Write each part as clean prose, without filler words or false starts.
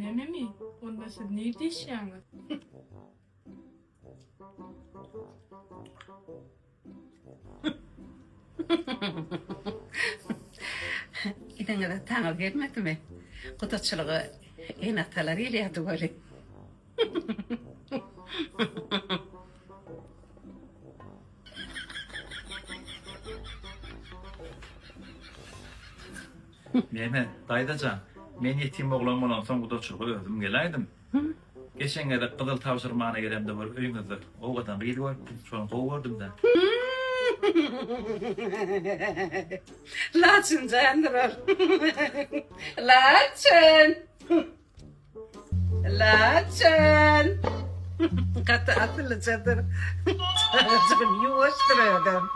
Neme mi? Onda siz ne diyeceksiniz? İdene de tanı gelmedi mi? Kutuçuluğu en ataları ileydi böyle. Mehmet, daydacan, men yetim oğlan bolan soň gudaçylygy özüm geläýdim. Geçen gede Kızıl Tavşırmana gelemde bir öýüňizde o gadan gyýdy gördim, şonu gowurdum da. Laçın candır. Laçın. Laçın. Katı atılı çadır. Çocuk'um yuvaştırıyordum.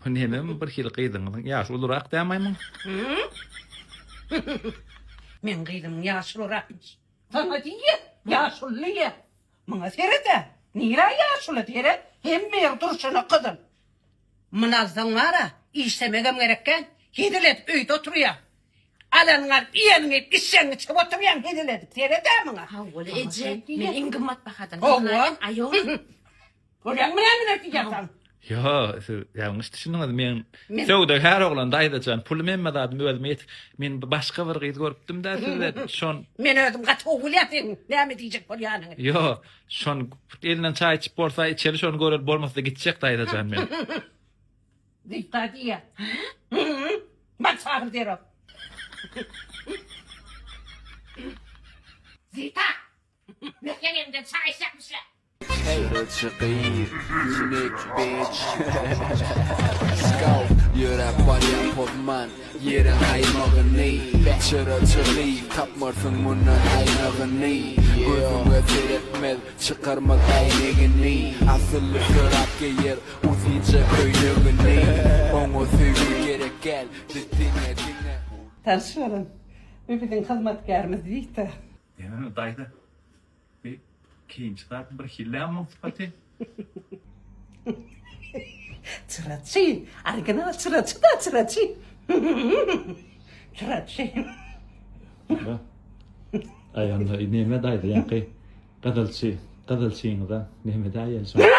Nemem bir hil gyýdyňyň ýaşy olarak dämeýmin. Men kıydım yaşlırakmış. Bana diye yaşlıya. Bana serede. Nira yaşlı dere. Hem mer durşuna kıdım. Mınazdan ara işlemegem gerekken gidilet öýde oturuyor. Alanlar iyanını işlerini çıp oturuyan gidiledik. Serede bana. Ha, öyle Ece. Men ingimmat bakadan. Owa. Ayo. Koyan mene diyeceksin. Yo, ýalňyş düşündiňiz. Men söwde her oglan daýdajan pul memme dadym özüm ýet. Men başga bir gyz görüpdim da sizler şon. Men özüm gatı oğulyatım. Näme diyecek bolýanyň? Yo, şon elinden çay içip bolsa içeri şonu görür bolmasa gitjek daýdajan men. Dikkat diye. Bak sağır derim. Zita. Mekanimden çay içecekmişler. Hey, that's a beat, sneak bitch. Scout, yürep var ya podman, yerin aymağını. Çıra çıli, tapmarsın bundan aymağını. Gözüme seyretmez, çıkarmaz aynigini. Asıllı sırap geyer, uzice köylüğünü. Onu sevgi gerek gel, dinle dinle. Tanışalım. Bizim hizmetkarımız Zita. Ýa, daýda. Bir kinji zat bir hilläm sıfaty. Çıraçı. Argana çıraçı da çıraçı. Çıraçı. Ayanda neme daýdy ýa-ki? Gadalçyňyza neme daýýar? Selam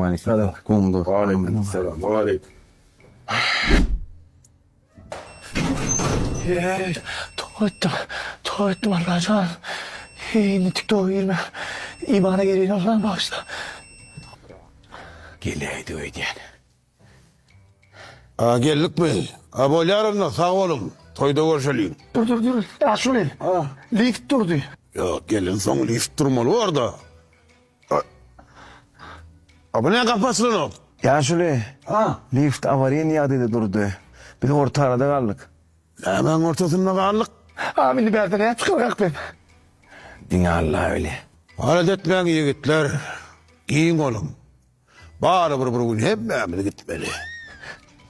aleyküm. Selam. Kumdu. Aleyküm selam. Aleyküm. Tuvalettim arkadaşlar. Nitik doğu girme. İmana geliyin Allah'ın bağışla. Geleydi öydyen. Geldik mi? Abolyarınla sağ olun. Toyda görüşelim. Dur. Ya şöyle. Lift durdu. Yok gelin son lift durmalı orada. Abi ne kafasını o? Ya şöyle. Lift avariye niyadede durdu. Bir de orta arada kaldık. Hemen ortasında kaldık. Amini berden çıkarak ben. Dine Allah öyle. Halet etmeyen yigitler. Giyin oğlum. Bari bir gün hep memeli gitmeli.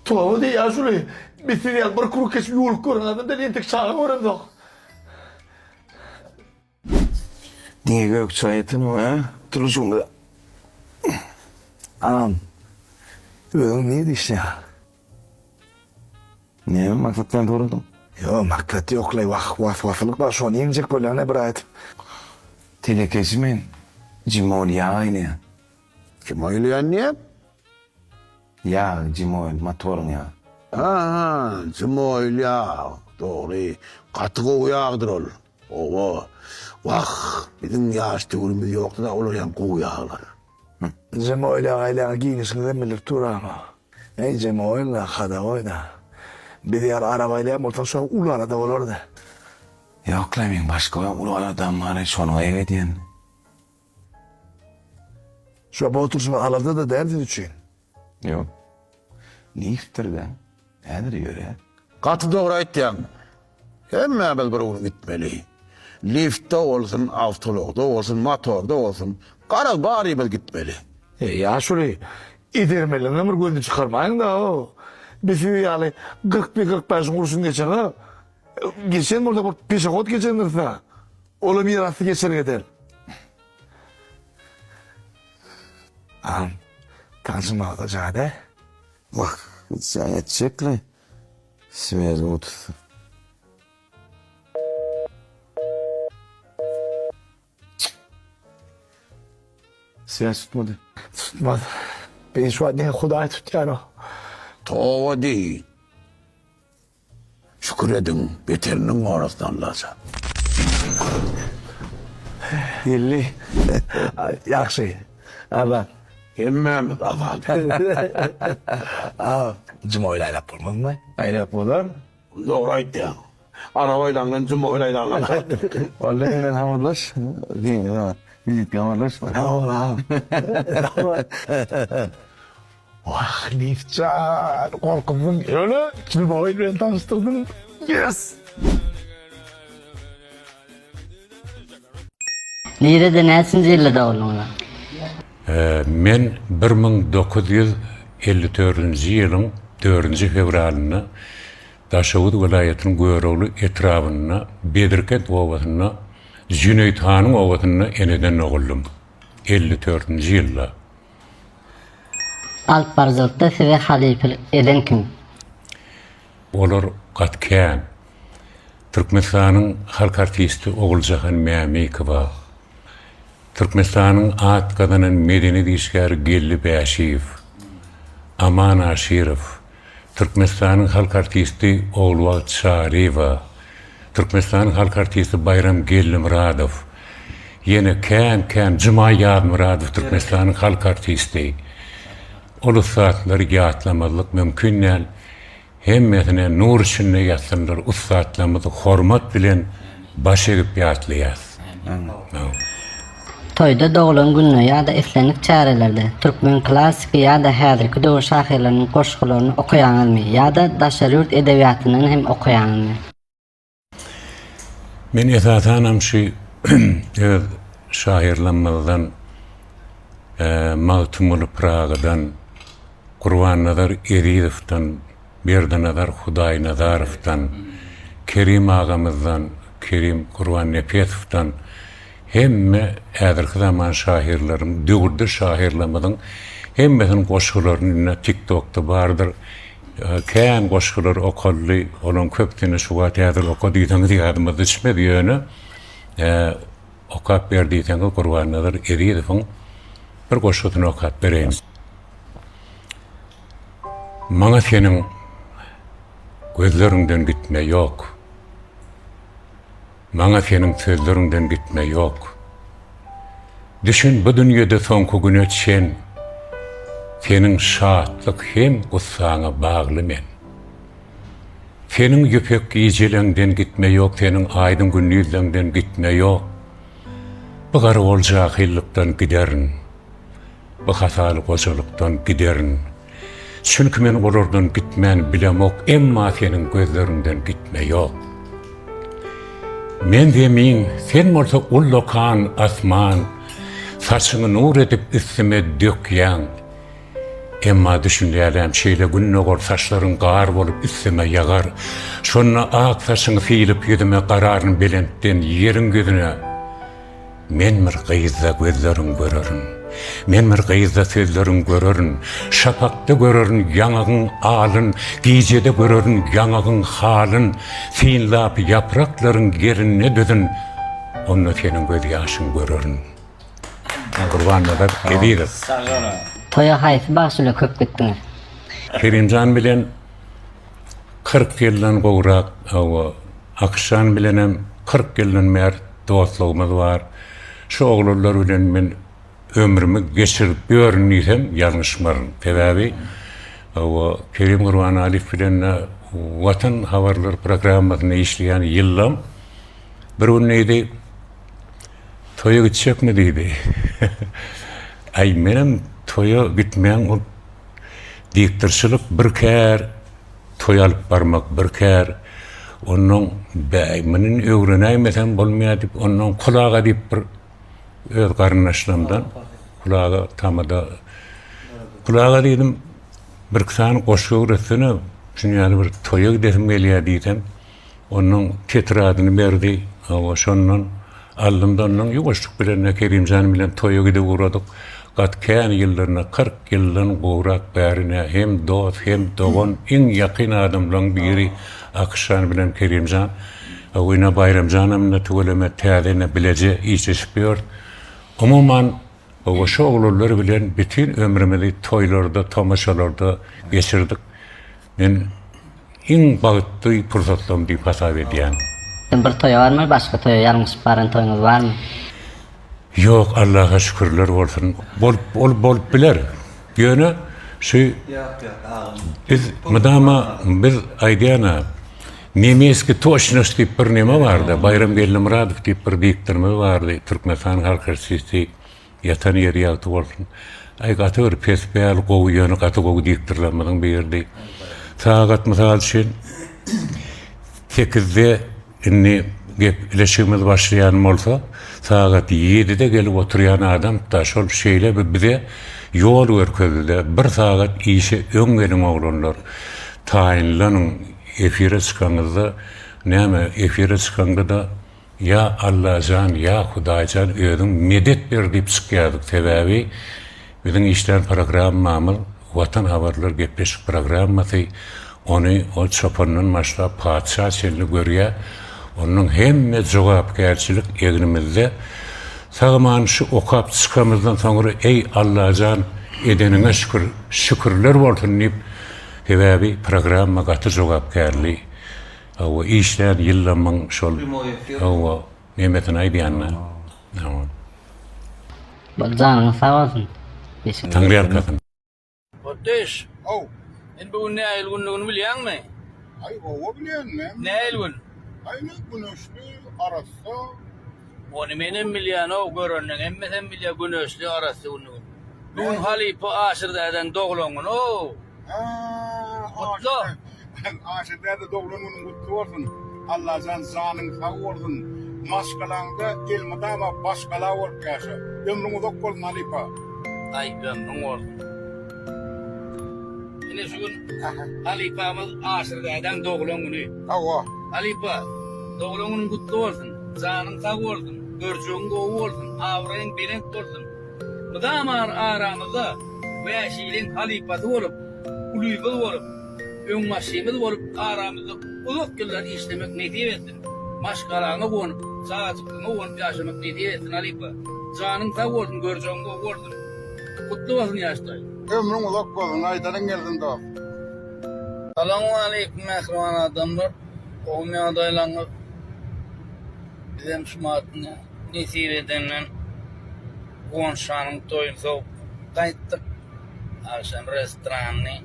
Tuvalı değil ya şöyle. Bir sinyal bir kuru kesip yol korunadan da niyetik çağı öğrendik. Dine gök çayetini o ya. Duruşumda. Anam. Öğün neydi işte ya? Ne maksattan doğradım? Yo maksat yok lay vafılık var şu an yiyecek böyle ne bırak. Telekesimin cimol ya aynı. Kim oylayan niye? Ya cimol motorun ya. Ha, cimol ya. Doğru. Katığı uyağıdır ol. Ova. Vah, bizim yaşta ölümümüz yoktu da olur yan kuyağlar. Cimol ya aile giyinişini demilir tur ama. Ey cimol la kada oyna. Bir diğer arabayla ortadan şu an ulu arada olur da. Yok lan ben başka ulu aradan var şunu eve diyen. Şu an otursun alanda da derdin için. Yok. Niftirde. Nedir göre? Katı doğru aytýan. Hemme bel bir gitmeli. Liftde olsun, avtologda olsun, motorda olsun. Garaz bari bel gitmeli. Ya şurayı idirmelen ömür gözünü çıkarmayın da o. Bizi yani 41-45 kurşun geçen ha. Geçen orada bir peşakot geçendirse. Oğlum mirası geçer gider. Ağam, tansım alacağı da. Bak, sen yetecekle. Simeğe otursun. Sen tutmadı. Tutmadı. Ben şu an ne Huda'yı tutuyorum. Tova değil. Şükür edin, beterinin orasından laza. Dilli. Yakşı. Ama. Hemme bel aval. Cuma oylap olmaz mı? Oylap olur. Doğru aytýan. Arabayla cuma oylaylan. Vallahi ben hamarlaş. Değil mi? Bilip hamarlaş. Allah. Vah Nifcan. Korkudum. Öyle. Cuma oyla tanıştırdın. Yes. Nerede näsinji ýylda bolmaňlar? Men 1954-nji ýylyň 4-nji fevralyny Daşawut welaýatynyň Göýrogly etrabyna Bedirket owasyna Jüneýt hanyň owasyna eneden oguldum. 54-nji ýylda. Alp barzylykda size halifelik eden kim? Olar Gatkan. Türkmenistanyň halk artisti Oguljahan Mämikowa. Türkmenistanyň at gadanan medeni dişgäri Gelli Bäşiýew. Aman Aşirow. Türkmenistanyň halk artisti Oglwat Şarywa. Türkmenistanyň halk artisti Bayram Gellimuradow. Yine kän Juma Ýadmuradow Türkmenistanyň halk artisti. Olu saatları ýatlamalyk mümkin näl. Hemmetine nur üçin ýatlanyr, ustatlamyzy hormat bilen baş egip ýatlaýar. Toyda doğulan günü ýa-da eslenik çärelerde türkmen klasiki ýa-da häzirki döwür şahyrlarynyň goşgularyny okuýanmy ýa-da daşary ýurt edebiýatynyň hem okuýanmy? Men esasan şu şahyrlanmadan Mawtumul Pragadan Gurban Nazar Eridow'dan Berdan Nazar Hudaý Nazarow'dan Kerim agamyzdan Kerim Gurban Nepetow'dan hemme häzirki zaman şahyrlarym döwürde şahyrlamadyň hemmesiniň goşgularyny TikTok'da bardyr. Kän goşgular okally, olan köpdeni şu wagt häzir okadyýsaňyz ýadyma düşmedi ýöne. Okap berdiýseňiz Gurban Nazar Eridowyň bir goşgudyny okap bereýin. Maňa seniň gözleriňden gitme yok. Maňa seniň sözleriňden gitme yok. Düşün bu dünýede soňky gün ötşen, seniň şatlyk hem gussaňa bagly men. Seniň ýöpek giýjeleňden gitme yok, seniň aýdyn günnüzleňden gitme yok. Bu gara boljak hillykdan giderin. Bu hasaly goşulykdan giderin. Çünki men olardan gitmän bilemok, emma seniň gözleriňden gitme yok. Men demin sen bolsa ullokan asman, saçyny nur edip üstüme dökýän. Emma düşünýärem şeýle günnogor saçlaryň gar bolup üstüme ýagar. Şonna ak saçyny fiýilip ýüzüme gararyn belentden ýeriň gözüne. Men bir gyýza gözleriň görerin. Men bir gyýza sözleriň görerin. Şapakda görerin ýangyň alyn, giýjede görerin ýangyň halyn. Fiýinlap ýapraklaryň gerinne dödün. Onu seniň göz ýaşyň görerin. Gurban Nazar Eridow. Toya haýsy başyla köp gitdiňiz? Kerimcan bilen 40 ýyldan gowrak, Akşan bilenem 40 ýyldan mer dostlugymyz bar. Şu oglanlar bilen men ömrümi geçirip ýörünýsem ýalňyşmaryn. Sebäbi Kerim Gurban Alif bilen Watan habarlar programmasyny işleýän ýyllam bir gün näde toya gitjekmi diýdi. Ay menem toya gitmeýän ol diktirçilik bir kär, toy alıp barmak bir kär, onun bäýminin öwrenäýmesen bolmaýar diýip, onun kulaga diýip bir öz garyndaşlarymdan kulaga tamada kulaga diýdim bir ksan goşgy öwretsene şuňaly bir toýa gidesim gelýär diýsem onun tetradyny berdi. Awa şondan aldymdan onun ýuwaşlyk bilen Kerimjan bilen toýa gidip uradyk. Gatkan ýyllaryna 40 ýyldan gowrak bärine hem dost hem dogan iň ýakyn adamlaryň biri Akşan bilen Kerimjan. Awina Bayramjanam da tugulama täzene bileje işleşiyor. Umuman o şoğullar bilen bütün ömrümüzü toylarda, tamaşalarda geçirdik. Men iň bagtly pursatlarym diýip hasap edýän. Bir toy barmy? Başga toya ýalňyşyp baran toýuňyz barmy? Yok, Allah'a şükürler olsun. Bolup biler. Ýöne biz mydama biz aýdýana Nemeski toşnost diýip bir neme bardy. Bayram Gellimradov diýip bir diktirme bardy. Türkmenistan halk artisti yatan ýeri ýagty bolsun. Aýgatyr pesbel gowy ýöne gaty gowy diktirlenmeden berdi. Sagat mysal üçin 8-de inni gep ileşigimiz başlaýan bolsa, sagat 7-de gelip oturýan adam da şol şeýle bize ýol görkezdi. Bir sagat işe öňgeden oglanlar taýinlanyň efire çıkanızda näme efire çıkanda da ya Allahjan ya Hudaýjan özüň medet ber diýip çykýardyk. Sebäbi biziň işler programmamyz Watan habarlar gepleşik programmasy onu o çopanyň başlap paça çelini görýär. Onun hemme jogapkärçilik egnimizde sagaman şu okap çıkamızdan sonra ey Allahjan edenine şükürler bolsun diýip sebäbi programma gaty jogapkärlik o işler ýyllamyň şol o Mehmet'in aýdýanna. Bu janyňyz sag bolsun. Taňry arkasyn. Kardeş. En bu ne ayıl günlüğünü bilýärmi? Ay o bilenme. Ne ayıl gün? Ayna güneşli arası. Onu menem bilýän o görenden emme sen bilýär güneşli arasy günlüğü. Bugün halipa aşyrdadan doglaňyň o. Kutlu. Aşırda doğrunun kutlu olsun. Allah'ın zanın sağ olsun. Maskalaňda elmadama başgala bolup ýaşa. Ömrüňiz ok bolsun Alipa. Ay ömrüň bolsun. Ine şu gün Alipamyz aşyrdadan doglan güni. Awa. Alipa, doglaňyň kutlu bolsun. Zanyň sağ bolsun. Görjüň gowy bolsun. Awraň belek bolsun. Mudamar aramyzda wäşiliň halipasy bolup, ulyby bolup, öňmaşymy bolup aramyzda uzak ýyllar işlemek nädip etdi. Maşgalaňa bolup, saatlygyňa bolup ýaşamak nädip etdi Alipa. Janyň sağ bolsun, görjüň gowy bolsun. Kutlu bolsun ýaşdaý. Ömrüň uzak bolsun, aýdaryň gelsin da. Salamu aleykum mehriban adamlar. Oğum adaylaňyz bizim şumatny nesip edenden Gonşanyň toýuny soňup gaýtdyk. Akşam restorany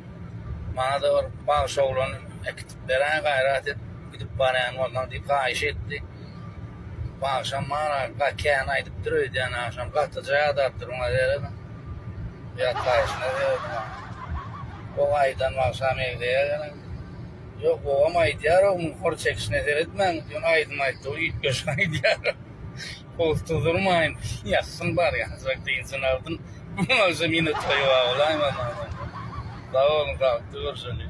mana da bir baş oglan ekip beren gaýrat et gidip barýan boldan diýip gaýş etdi. Akşam mana gaýan aýdyp durýdy, akşam gatyja datdyryňa berdi. Ya gaýşyna berdi. O aýdan akşam evde ýalan. Yok o ama aýdýar, o hor çekişine seretmän. Ýön aýdym aýtdy, o ýetmiş aýdýar. Koltukda durmayın. Yaksın var ya. Zaten insan aldın. Bu akşam yine toyuğa olayım ama. Sağ olun kalktı görüşürüz.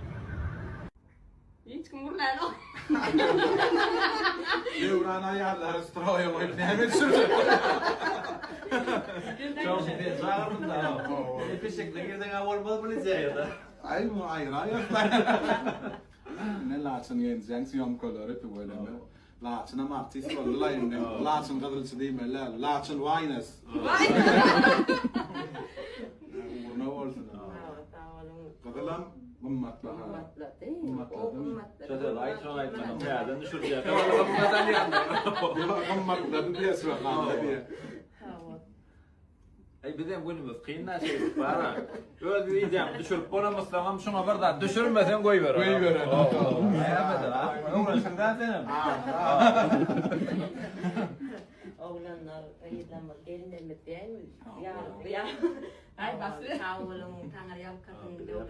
Hiç kim buradan o? Devran ayarları stroya koyup hemen sürdü. Çok güzel. Çağırdım da. Epeşekle girden avurmalı bileceği da. Ay mı ayır ayır. Ne laçın yeneceğin siyom kolları bir böyle mi? Laçına martist oldular yine. Laçın kadılısı değil mi? Laçın wines. Uğurna olsun. Kadılan mummat baha. Çadır ay çok ay bana. Yerden düşüreceğim. Mummatladı diye sırakandı diye. Ay bizim günümüz kıyınlar şey para. Öyle diyeceğim düşürüp bonamazsam şuna var da düşürmesen koy ver. Koy ver. Ayamadı ha. Uğraştıktan senin. Oğlanlar ayıdamaz elinden bitmeyen mi? Ya Ay bası. Sağ olun, Tanrı yavkatın diyor.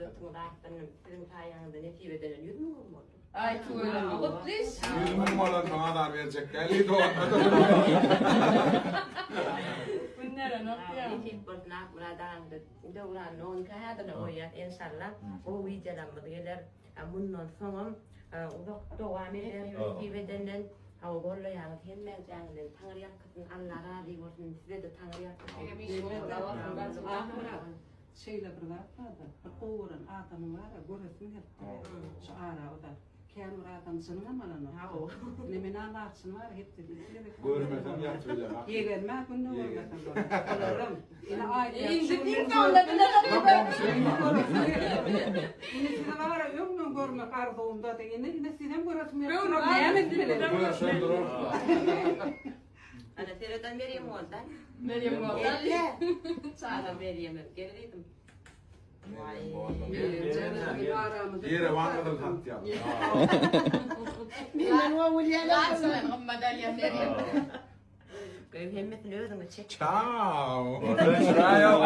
Ay tuğla. Kutlis. 100 bin molan bana da verecek. Geldi doğmadı. Bunlara ne yapıyor? Şeyle bir var da, kovuran adamı var ya, göresin hep şu ara o da. Kendi adam sınırma malanı. Nemen Allah'ın var hep de. Görmesem yapacağım. Yeğenme bunu görmesem olur. Yine aile. İndik onda bir de Yine size var ya yok mu görme karduğunda da yine sizden göresim yok. Yok, beğenmedi bile. Görsen durur. Ana tereden Meryem oldu. Meryem oldu. Sana Meryem'e geldim. Yere vanladım tat ya. Hem hep ne ödüm çek. Ciao. Orada şuraya yok.